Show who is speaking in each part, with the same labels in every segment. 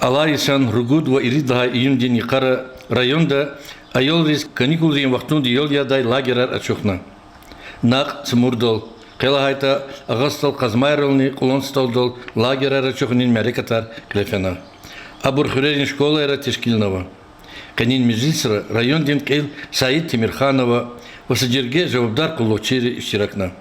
Speaker 1: Алайсан Ругудва Иридха июнь Кара районда айолрис каникулын вақтунды ел ядай лагерар ачухна. Нақ цмурдол Келахайта агастал казмайрылны кулонсталдол лагерар ачухнин мәрекатар клефена. Абур хурерин школа эра тешкилнова. Канин мизисра район дин кел Саид Тимирханова осадерге жавабдар кулочери иштиракна.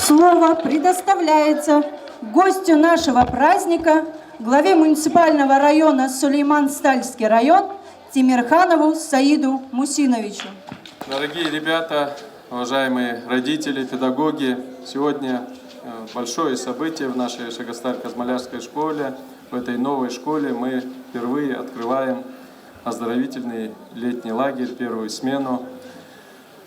Speaker 2: Слово предоставляется гостю нашего праздника, главе муниципального района Сулейман-Стальский район Тимирханову Саиду Мусиновичу.
Speaker 3: Дорогие ребята, уважаемые родители, педагоги, сегодня большое событие в нашей Шагастар-Казмалярской школе. В этой новой школе мы впервые открываем оздоровительный летний лагерь, первую смену.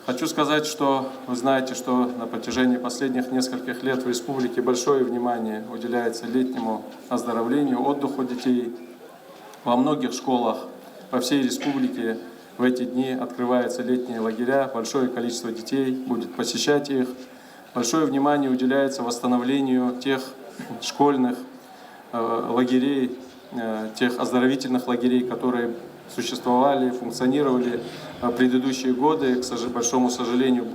Speaker 3: Хочу сказать, что вы знаете, что на протяжении последних нескольких лет в республике большое внимание уделяется летнему оздоровлению, отдыху детей. Во многих школах по всей республике в эти дни открываются летние лагеря, большое количество детей будет посещать их. Большое внимание уделяется восстановлению тех школьных лагерей, тех оздоровительных лагерей, которые существовали, функционировали в предыдущие годы. К большому сожалению,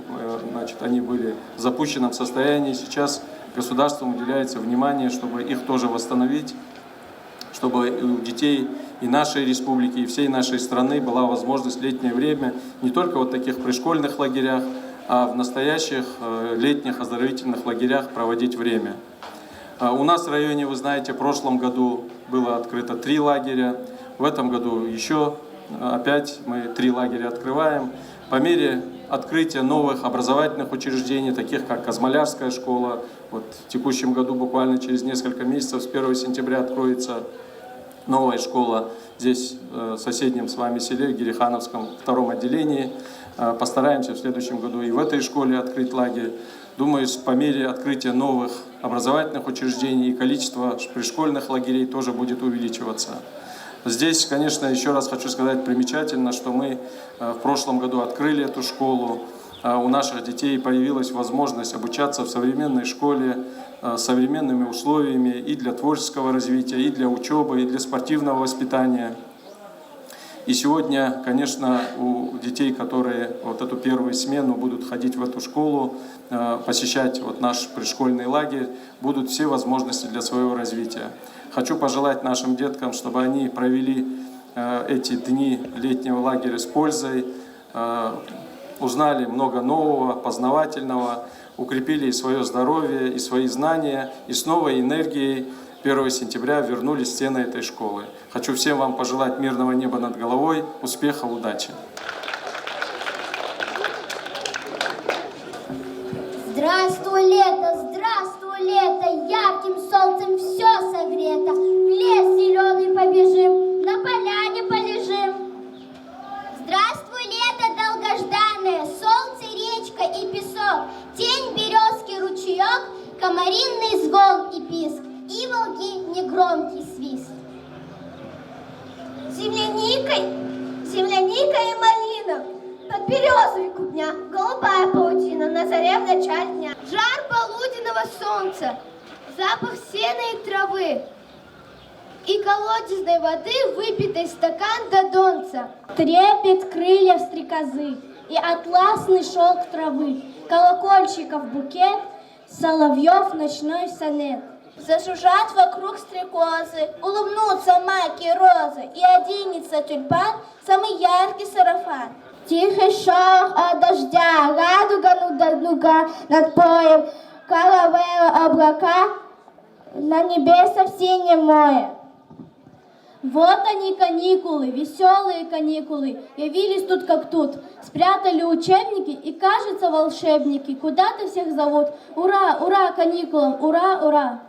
Speaker 3: значит, они были в запущенном состоянии. Сейчас государством уделяется внимание, чтобы их тоже восстановить, чтобы у детей и нашей республики, и всей нашей страны была возможность в летнее время не только вот таких пришкольных лагерях, а в настоящих летних оздоровительных лагерях проводить время. У нас в районе, вы знаете, в прошлом году было открыто 3 лагеря. В этом году еще опять мы 3 лагеря открываем. По мере открытия новых образовательных учреждений, таких как Казмалярская школа, вот в текущем году буквально через несколько месяцев, с 1 сентября откроется новая школа здесь, в соседнем с вами селе, Герихановском, 2-м отделении. Постараемся в следующем году и в этой школе открыть лагерь. Думаю, по мере открытия новых образовательных учреждений и количество пришкольных лагерей тоже будет увеличиваться. Здесь, конечно, еще раз хочу сказать, примечательно, что мы в прошлом году открыли эту школу. У наших детей появилась возможность обучаться в современной школе с современными условиями и для творческого развития, и для учебы, и для спортивного воспитания. И сегодня, конечно, у детей, которые вот эту первую смену будут ходить в эту школу, посещать вот наш пришкольный лагерь, будут все возможности для своего развития. Хочу пожелать нашим деткам, чтобы они провели эти дни летнего лагеря с пользой, узнали много нового, познавательного, укрепили свое здоровье и свои знания, и с новой энергией 1 сентября вернулись в стены этой школы. Хочу всем вам пожелать мирного неба над головой, успехов, удачи.
Speaker 4: Здравствуй, лето, ярким солнцем все согрето. В лес зеленый побежим, на поляне полежим. Здравствуй, лето долгожданное, солнце, речка и песок, тень березки, ручеек, комаринный звон и писк, иволги негромкий свист. Земляника и малина, под березовой купня, голубая паутина на заре в начале дня. Жар полуденного солнца, запах сена и травы, и колодезной воды, выпитый стакан до донца.
Speaker 5: Трепет крыльев стрекозы и атласный шелк травы, колокольчиков букет, соловьев ночной сонет.
Speaker 4: Зажужжат вокруг стрекозы, улыбнутся маки розы, и оденется тюльпан самый яркий сарафан. Тихий шорох от дождя, радуга над полем, кровавые облака на небесах в синем море.
Speaker 5: Вот они, каникулы, веселые каникулы, явились тут как тут, спрятали учебники и, кажется, волшебники куда-то всех зовут. Ура, ура каникулам, ура, ура!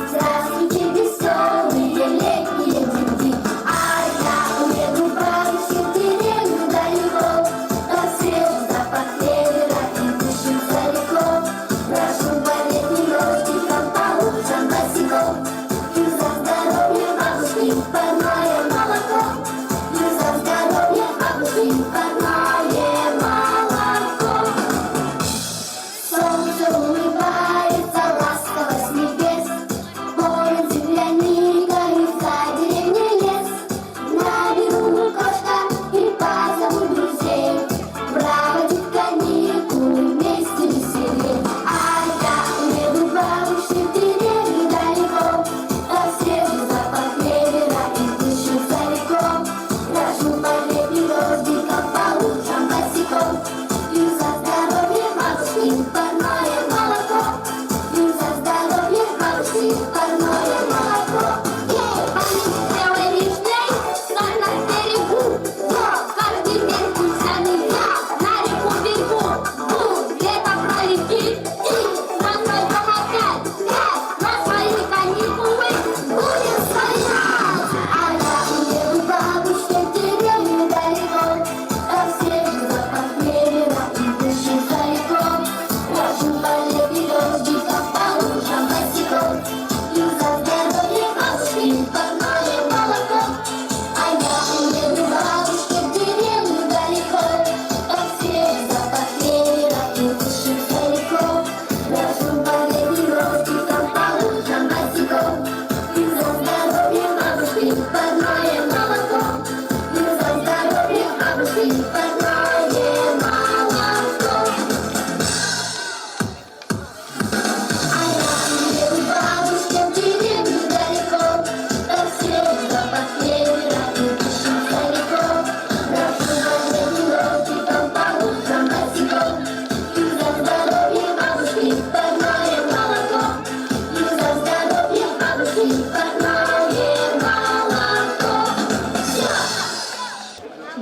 Speaker 4: Здравствуйте, веселые летние парное молоко. А я у бабушки в деревне далеко, там все запах клевера и пищит стариков. Прошу последний ротиком по утрам босиком. И за здоровье бабушки парное молоко. И за здоровье бабушки парное молоко.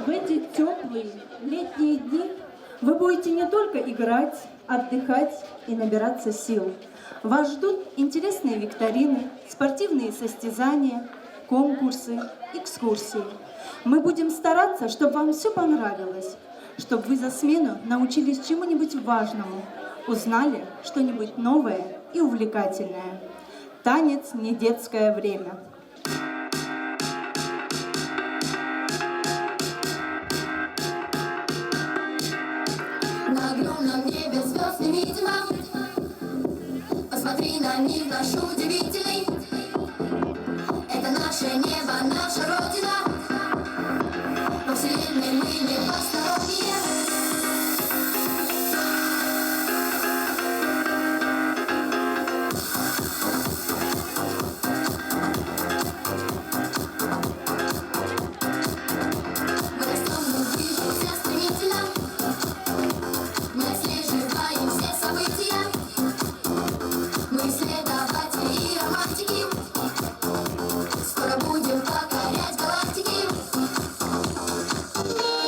Speaker 2: В эти теплые летние дни вы будете не только играть, отдыхать и набираться сил. Вас ждут интересные викторины, спортивные состязания, конкурсы, экскурсии. Мы будем стараться, чтобы вам все понравилось, чтобы вы за смену научились чему-нибудь важному, узнали что-нибудь новое и увлекательное. Танец не детское время.
Speaker 4: На огромном небе звезд невидимо. Посмотри на них, наш удивительный. Это наше небо, наша Родина. Во вселенной мы не посторонние. Мы растем, мы движемся стремительно. Мы отслеживаем все события. Мы исследователи и романтики. Скоро будем покорять галактики. Мир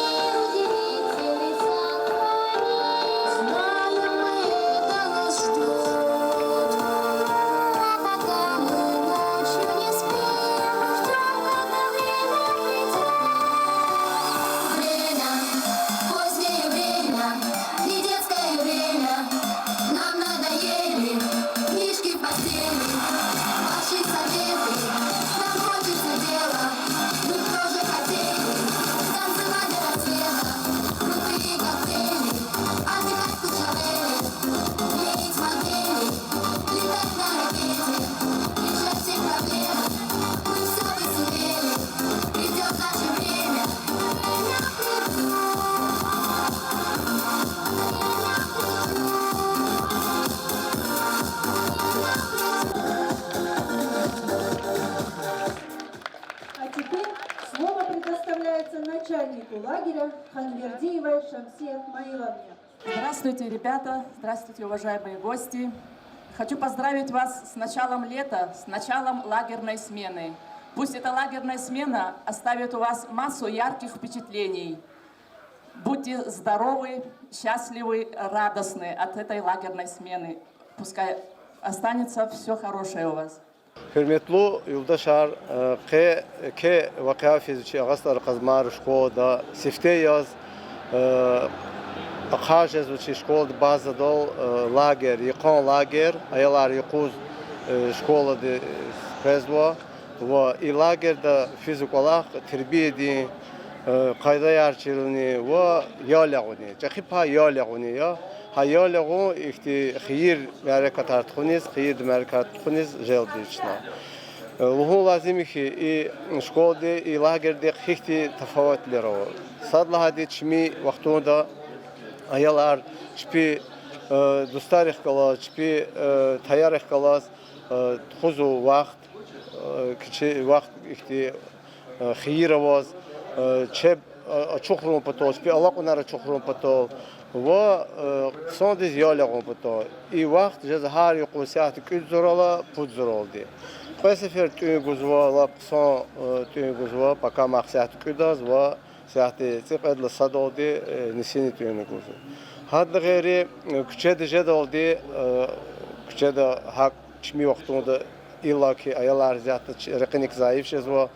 Speaker 4: удивительный сохранить. Знаем мы, это нас ждет. А пока мы ночью не спим, ждем, когда время придет. Время, позднее время, не детское время. Нам надоели книжки в постели, ваши советы. Нам хочется дела, мы тоже хотели танцевать до рассвета. Крутые коктейли, отдыхать в Кучавеле, клеить модели, летать на ракете, решать все проблемы. Мы все веселели, придет наше время.
Speaker 2: А теперь слово предоставляется начальнику лагеря Ханвердиевой Шамсие Ахмаиловне.
Speaker 6: Здравствуйте, ребята! Здравствуйте, уважаемые гости! Хочу поздравить вас с началом лета, с началом лагерной смены. Пусть эта лагерная смена оставит у вас массу ярких впечатлений. Будьте здоровы, счастливы, радостны от этой лагерной смены. Пускай останется все хорошее у вас.
Speaker 7: Hürmetli yurttaşlar, ke vakıa fiziki ağastar kazmar şkolda sifte yaz akhajes uçi şkolda bazı dol lager, yıkan lager, ayalar yıkuz şkolda de prezva ve i lagerde fizik olarak terbiye din kayda yarçılını ve yalağını, çakıpa yalağını ya. Hayalağın işte xeyir mərəkat artıqınız, xeyir mərəkat artıqınız jeldiçna. Luhun lazım ki şkolda, lagerde xeyli tafavutlar var. Sadla hadi çimi vaxtında ayalar çipi dostlarıq qalas, çipi tayarıq qalas, xuzu vaxt, kiçi vaxt işte xeyir avaz, çep çoxrum patol, çipi Allah onlara çoxrum patol. و صندوق یالیقون بوده. این وقت جز هر یک قصیت کل زرالا پود زرال دی. قصفر توی گذوا قصان توی گذوا پکا مقصد کداز و ساعتی سپید لصدال دی نسینی توی نگوزه. حد غیری کچه دیجه دال دی کچه دا حق چمی وقتونده ایلا که ایالار زیاد رقنیک ضعیف شد و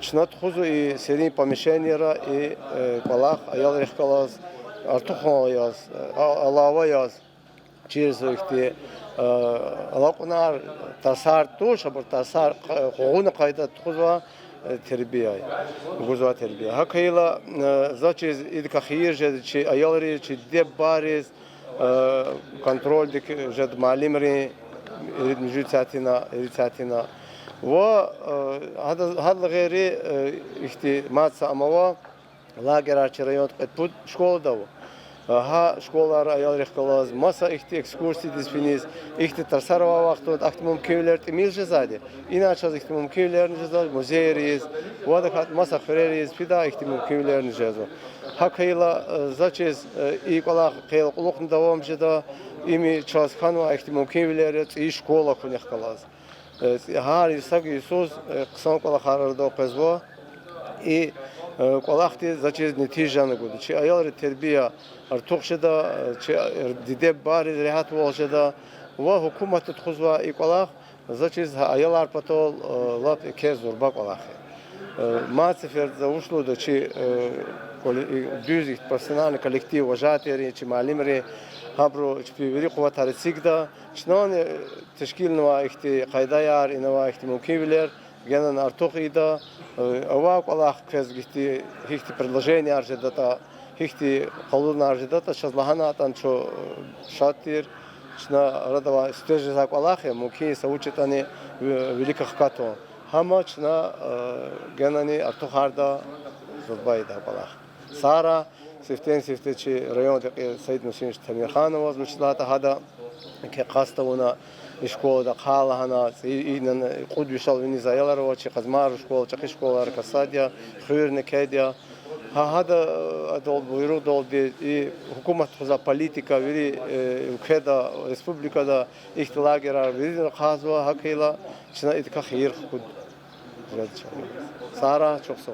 Speaker 7: چنات خوزو ای سرین پامیشنی را ای بالاخ ایال رخکالاز Artuxon yaz, alava yaz, çirzökti. Alaqonar tasar tuş, aber tasar qoğunu qayda tuğuzva terbiye. Guzva terbiye. Hakayla zaçiz idka xiyir jed çi ayalri çi deb bariz kontrol dik jed malimri mjud satina ve hada غيري ihtimat samava лагерь арчи район пут школа дау. Ха школалар аял рехкалаз маса ихти экскурсии диспинис ихти тарсарова вақтот ахтимум кевлер тимил жезади. Иначе ихтимум кевлер жезад музеериз, вадахат маса хрериз пида ихтимум кевлер жезо. Ха кайла зачез и кола кайл кулук давам жеда ими час ханва ихтимум кевлер и школа хунехкалаз. Ха Исаак Иисус ксан кола харардо пезво и колахти зачез нетижаны гуд. Чи аял тербия артуq шеда, чи диде бари рехат вол шеда, ва хукумат тхузва и колах зачез аял арпатол лап кезур ба колахи. Мацефер за ушло да чи бюзих профессиональный коллектив вожатери, чи малимри хабру чпивери куват арсигда, чнон тешкилного ихти кайдаяр инова ихти мукивлер генан артуq ава колах кез ихти предложение аржедата ихти халурна аржедата шазлахана танчо шатир чна радава стеже за колахе муки саучитани великих като хама чна генани артуqарда зубайда колах сара сифтечи район Саид Нусин Тамирханова звучлата хада ке қаставуна школа да қалахана инан қуд вишал вини заяларова чи қазмар школа чақи школалар касадия хюрне кедия хада адол буйру дол и хукумат хуза политика вири укеда республика да ихтилагера вири хазва хакила чина итка хир худ сара чоксо.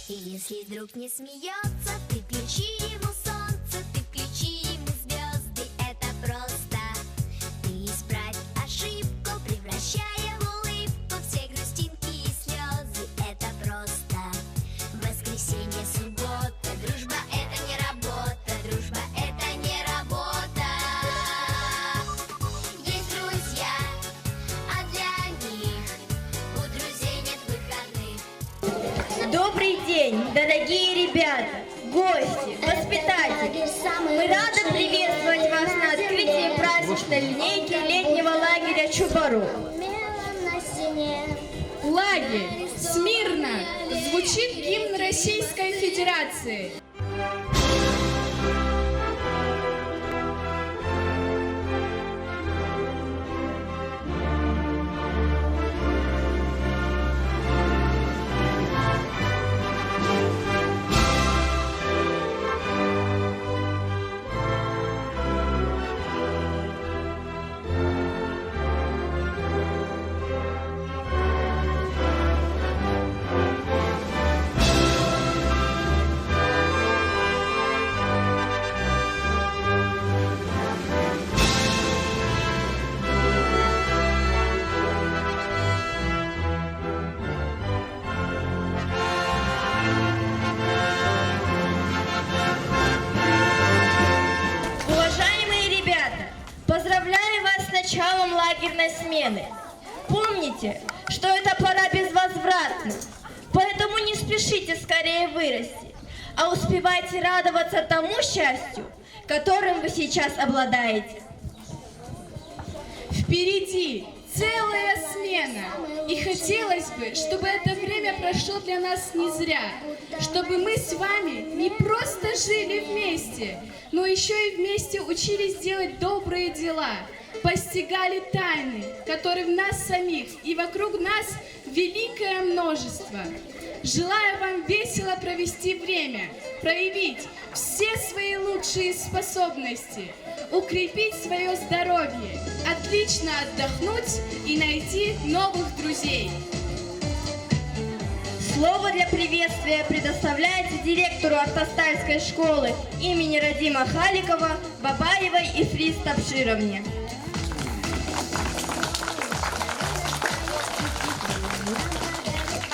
Speaker 8: Если друг не смеется, ты включи ему солнце, ты включи ему звезды, это просто. Ты исправь ошибку, превращая в улыбку все грустинки и слезы, это просто. Воскресенье, суббота, дружба это не работа, дружба это не работа. Есть друзья, а для них у друзей нет выходных.
Speaker 9: Добрый день, дорогие ребята, гости, воспитатели. Мы рады приветствовать вас на открытии праздничной линейки летнего лагеря Чубару.
Speaker 10: Лагерь смирно звучит гимн Российской Федерации.
Speaker 9: Поздравляю вас с началом лагерной смены. Помните, что эта пора безвозвратна, поэтому не спешите скорее вырасти, а успевайте радоваться тому счастью, которым вы сейчас обладаете.
Speaker 10: Впереди целая смена, и хотелось бы, чтобы это время прошло для нас не зря, чтобы мы с вами не просто жили вместе, но еще и вместе учились делать добрые дела, постигали тайны, которые в нас самих и вокруг нас великое множество. Желаю вам весело провести время, проявить все свои лучшие способности, укрепить свое здоровье, отлично отдохнуть и найти новых друзей.
Speaker 9: Слово для приветствия предоставляется директору Автостальской школы имени Радима Халикова Бабаевой Ифрис Табшировне.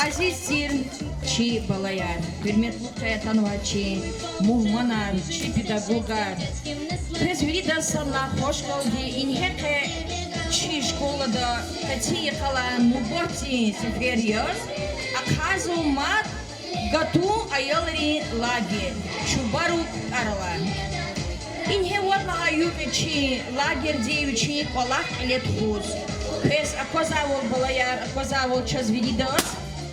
Speaker 11: Азизин чи балаяр, hürmetli tanıvaçı, muhmanar, чи педагогар. Призведа сала hoş geldi. İnheke чи школада, какие кала муботи superior, оказывает Гату айолри лагерь. Чубару арала. Инхе вот лагаювичи лагерь девичи колах лет хуз. Пес акозавол балаяр, акозавол чазвидидас.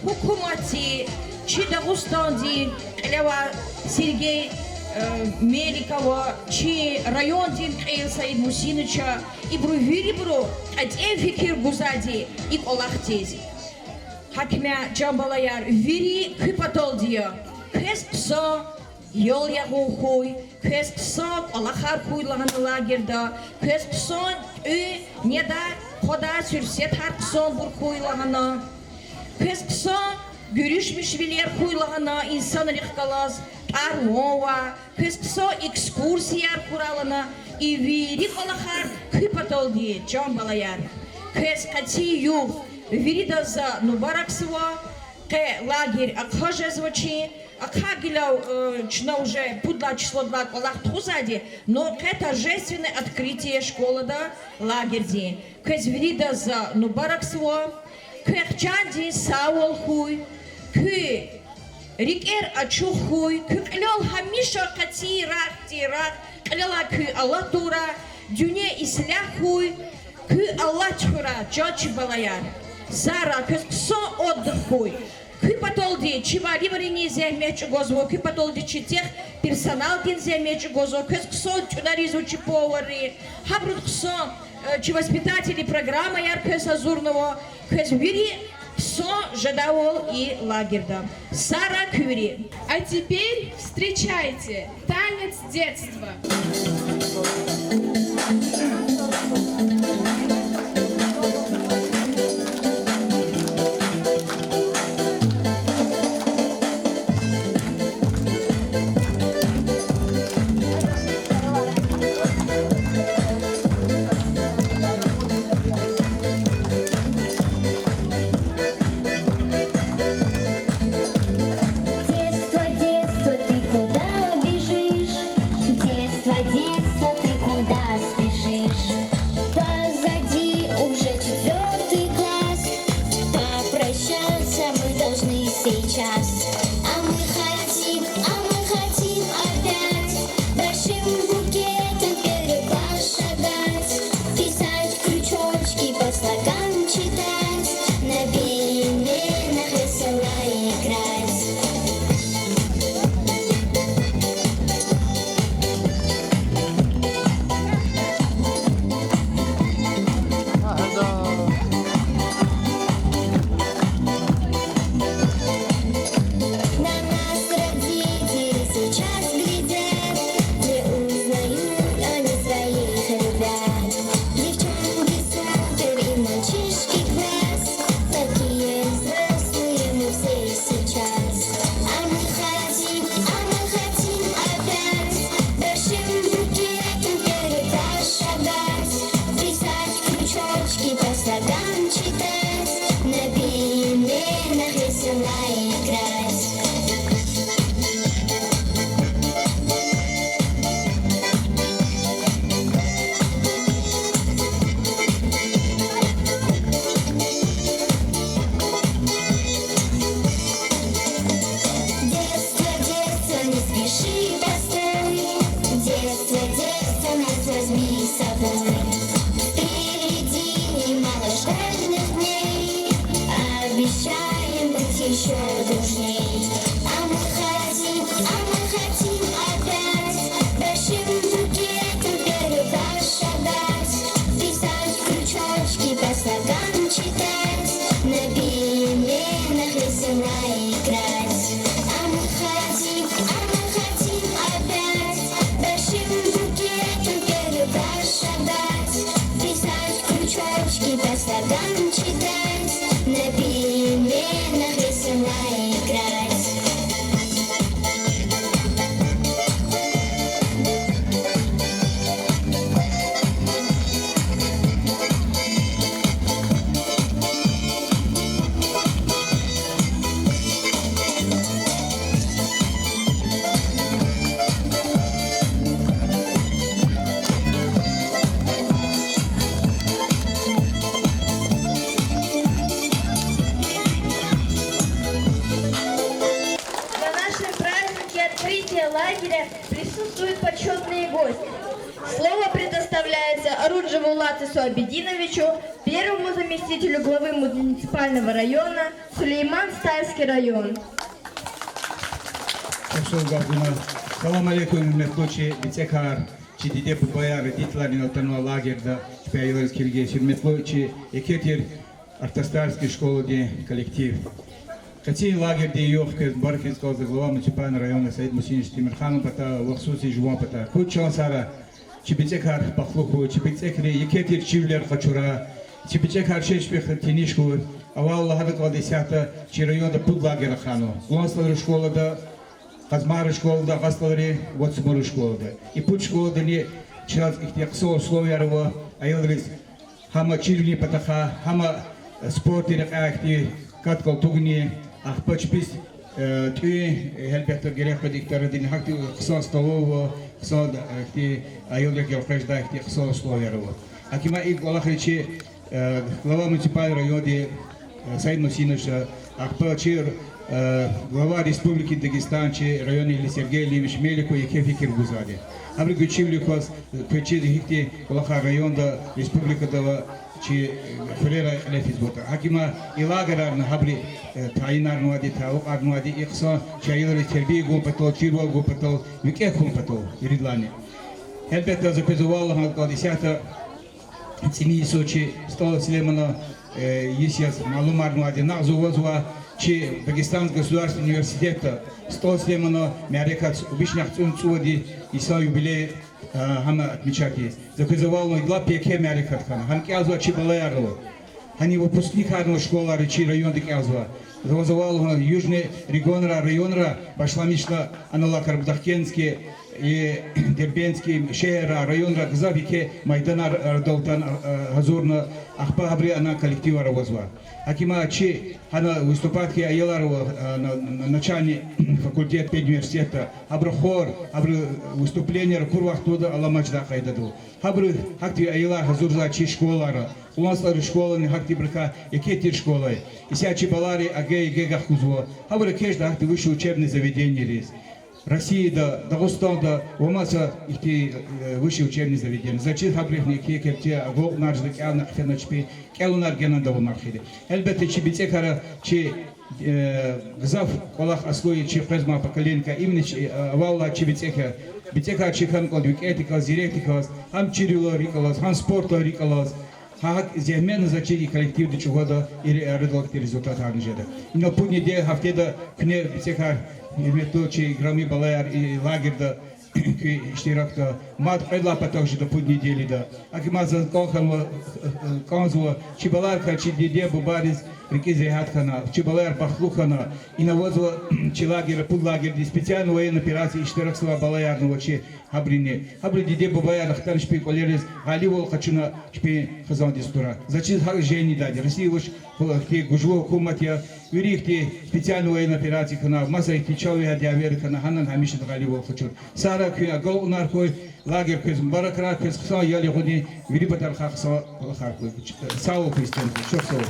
Speaker 11: Хукумати Чидагустанди, Лева Сергей Меликова, Чи район Дин Каил Саид Мусиныча, и Брувири Бру, Аден Фикир Гузади, и Колахтези. Хакмя Джамбалаяр, Вири Хипатолдия, Кеспсо, Йол Ягухуй, Кеспсо, Аллахар Хуй Лагерда, Кеспсо, Неда, Хода Сюрсет Харксон Бурхуй Лагана, Кеспсо, Görüşmüşviler huylağına insanlık kalaz, armova, kıskısa ekskursiyer kuralına, iviri kalahar kıpatol diye can balayar. Kıskati yuh, viri da za nubaraksıva, ke лагерь акхаже звучи, акхагиляв чна уже пудла число 2 колах тхузади, но ke торжественное открытие школы да лагерь ди. Кез вiri da за нубараксыва, кехчанди саул хуй, Кы рикер ачухуй, кы клёл хамиша кати рах, клёла кы Аллах тура, дюне исляхуй, кы Аллах чура, чочи балаяр. Зара кы ксо отдыхуй, кы потолди чивари варени земеч гозво, кы потолди читех персонал дин земеч гозво, кы ксо чунаризу чиповари, хабрут ксо воспитатели программы яркая Сазурного, кы вери Со Жадавол и Лагерда. Сара Кюри.
Speaker 10: А теперь встречайте танец детства.
Speaker 8: Сейчас, а мы хотим
Speaker 9: открытия лагеря присутствуют почетные гости. Слово предоставляется Оруджеву Латису Абединовичу, первому заместителю главы муниципального района, Сулейман-Стальский район.
Speaker 12: Салам алейкум, метлочи, бицекар, чидиде бубая, родителями на лагерда, специалист Киргизии, метлочи, экетер, артастарской школы, де коллектив. Кати лагерь, де ёвка, баркинского глава муниципального района Саид Мусинович Тимирхану, пата, лохсуси жуан пата. Кучан сара, чибицекар пахлуху, чибицекри, экетер чивлер хачура, чибицекар шешпех тинишку, авал хадат вадисята, чи района пуд лагеря хану. Лонслар школа да Казмары школда, Гаслари, вот Смуры школда. И путь школда не человек их все условия его, а елрис хама чирни патаха, хама спорт и акти, каткал тугни, ах почпис ты хелбетер греха дикторадин хакти хсон столово, хсон акти, а елрик елфрежда акти все условия его. Акима и Аллахричи глава муниципального района Саид Мусинович, ах почир глава Республики Дагестан, район или Сергей Левич Мелико и Кефи Киргузаде. Абри Гучивликос, Печи Хикти, Лаха районда, Республика Дава, чи Ферера Лефизбота. Хакима и лагерар на Хабри Таинар Нуади, Таук Арнуади, Ихсон, Чаилари Терби Гумпатол, Чирвал Гумпатол, Вике Гумпатол, Иридлани. Хелбета запизувала Галдисята, Цини Сочи, Стола Слемана, Есяс, Малумар Нуади, Нахзувазуа, Че Дагестанский государственный университет 100 слемано мярекат обычных цунцуди и свой юбилей хама отмечать есть. Заказывал мой глав пеке мярекат хана. Ханки азва чибалеярло. Они выпускник одной школы речи район дик азва. Заказывал южный районра пошла мечта анала Карбдахкенский и Дербенский шehra районра гзавике майдана радолтан газурна ахпа абри она коллектива равозва. Акима чи она выступает ки аяларова начальник факультет педуниверситета аброхор абры выступление курвах туда аламачда кайдаду абры хакти аялар газурза чи школара уланслар школы хакти брка якетир школы ися чи балари агей гега хузво абры кежда хакти высшее учебное заведение рез Россия да Дагестан да умаса их высшие учебные заведения. Зачем хабрехни кекерте агол нарждик ална хфеначпи келунар генан да унархиде. Элбетте чи бицекара чи гзав колах аслои чи презма поколенка именно валла чи бицека чи хан код викетика зиректика хам чирило рикалас хам спорта рикалас хак земен зачиги коллектив до чего-то или результат результат арнжеда. Но пуне де хафтеда кне бицека Меточи, Грами Балаяр и лагерь да штиракта мат предла потом до путь недели да. Акимаза конзуа Чибаларка Чидиде Бубарис реки Зехаткана Чибалар Пахлухана и навозва Чилагера Пудлагер специальной военной операции штиракства Балаярного чи Хабрине Хабриде Бубаяр Ахтаршпи Колерис Галивол Хачуна Шпи Хазан Дистура. Зачем Жени дади Россия уж те гужво куматья Вирихти специальной военной операции хана масса их человек диавер хана ханан хамишит Галивол Хачур. Сара кюя гол наркой лагерь кыз баракрат кыз хса яли ходи вирибатар хакса лахаркой. Сау Кристиан, что все.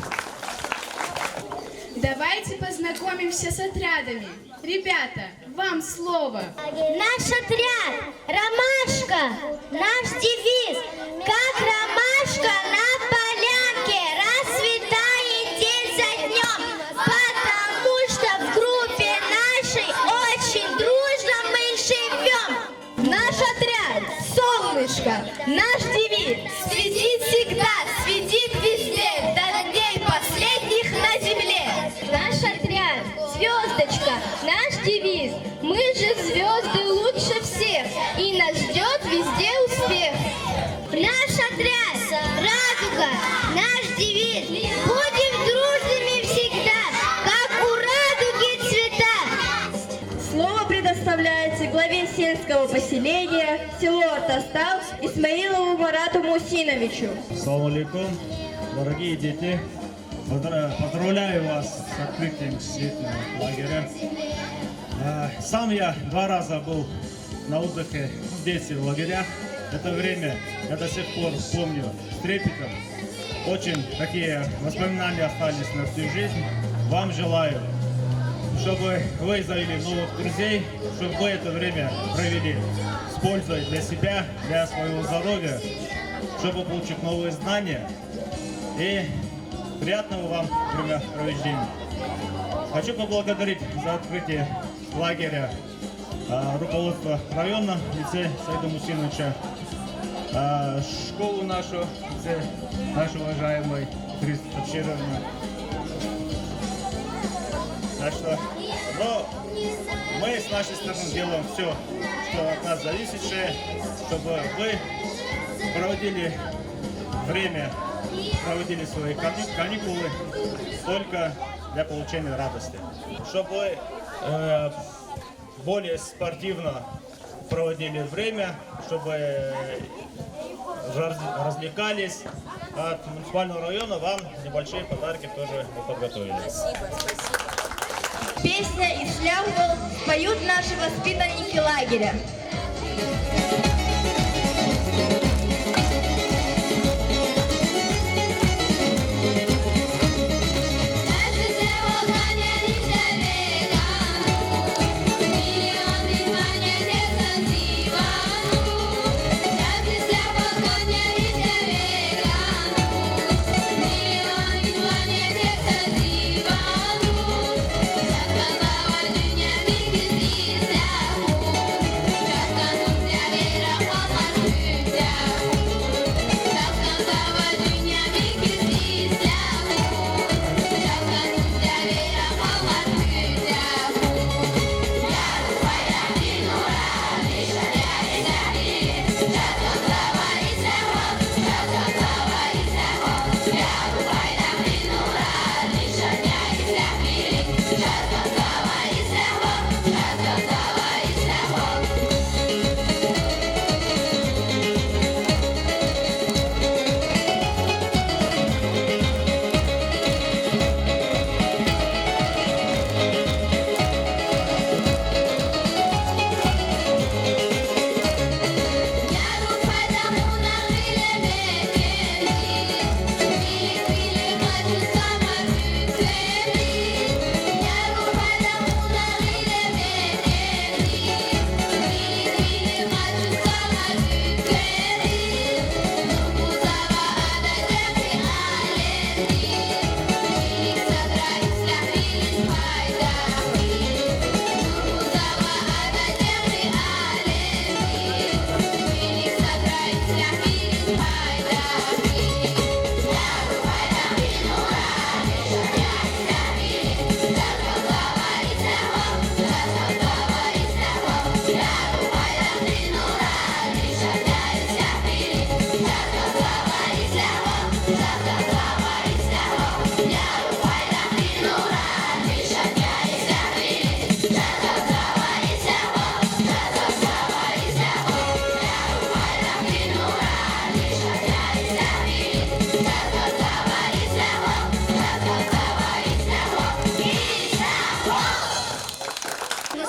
Speaker 10: Давайте познакомимся с отрядами. Ребята, вам слово.
Speaker 4: Наш отряд «Ромашка», наш девиз «Как ромашка на полянке расцветает день за днем», потому что в группе нашей очень дружно мы живем. Наш отряд «Солнышко», наш девиз «Светит всегда, светит везде, до дней последних на земле». Наш отряд «Звездочка», наш девиз «Мы же звезды лучше всех, и нас ждет везде успех». Наш отряд «Радуга», наш девиз «Будем дружными всегда, как у радуги цвета».
Speaker 9: Слово предоставляется главе сельского поселения село Артастал Исмаилову Марату Мусиновичу.
Speaker 13: Ассаламу алейкум, дорогие дети. Поздравляю вас с открытием летнего лагеря. Сам я 2 раза был на отдыхе в детстве в лагерях. Это время я до сих пор помню с трепетом. Очень такие воспоминания остались на всю жизнь. Вам желаю, чтобы вы завели новых друзей, чтобы вы это время провели с пользой для себя, для своего здоровья, чтобы получить новые знания. И приятного вам времяпровождения. Хочу поблагодарить за открытие лагеря руководство района, лице Саида Мусиновича, школу нашу, лице нашей уважаемой Христи Тапшировны. Так что, мы с нашей стороны делаем все, что от нас зависящее, чтобы вы проводили время, проводили свои каникулы только для получения радости. Чтобы вы более спортивно проводили время, чтобы развлекались. От муниципального района вам небольшие подарки тоже мы подготовили.
Speaker 9: Спасибо. Песня и слямбл поют наши воспитанники лагеря.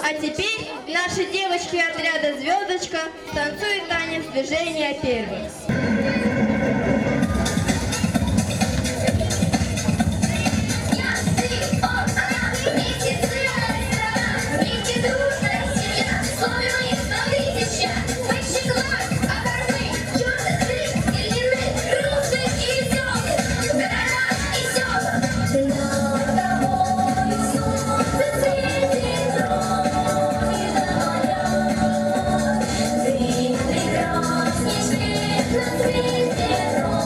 Speaker 9: А теперь наши девочки отряда «Звездочка» танцуют танец движения первых.
Speaker 8: Прекрасней свет на свете.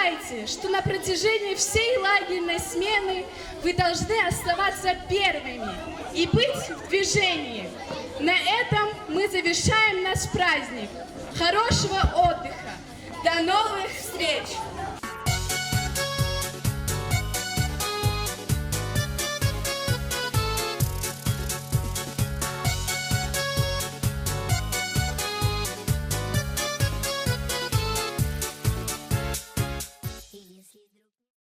Speaker 10: знайте, что на протяжении всей лагерной смены вы должны оставаться первыми и быть в движении. На этом мы завершаем наш праздник. Хорошего отдыха. До новых встреч!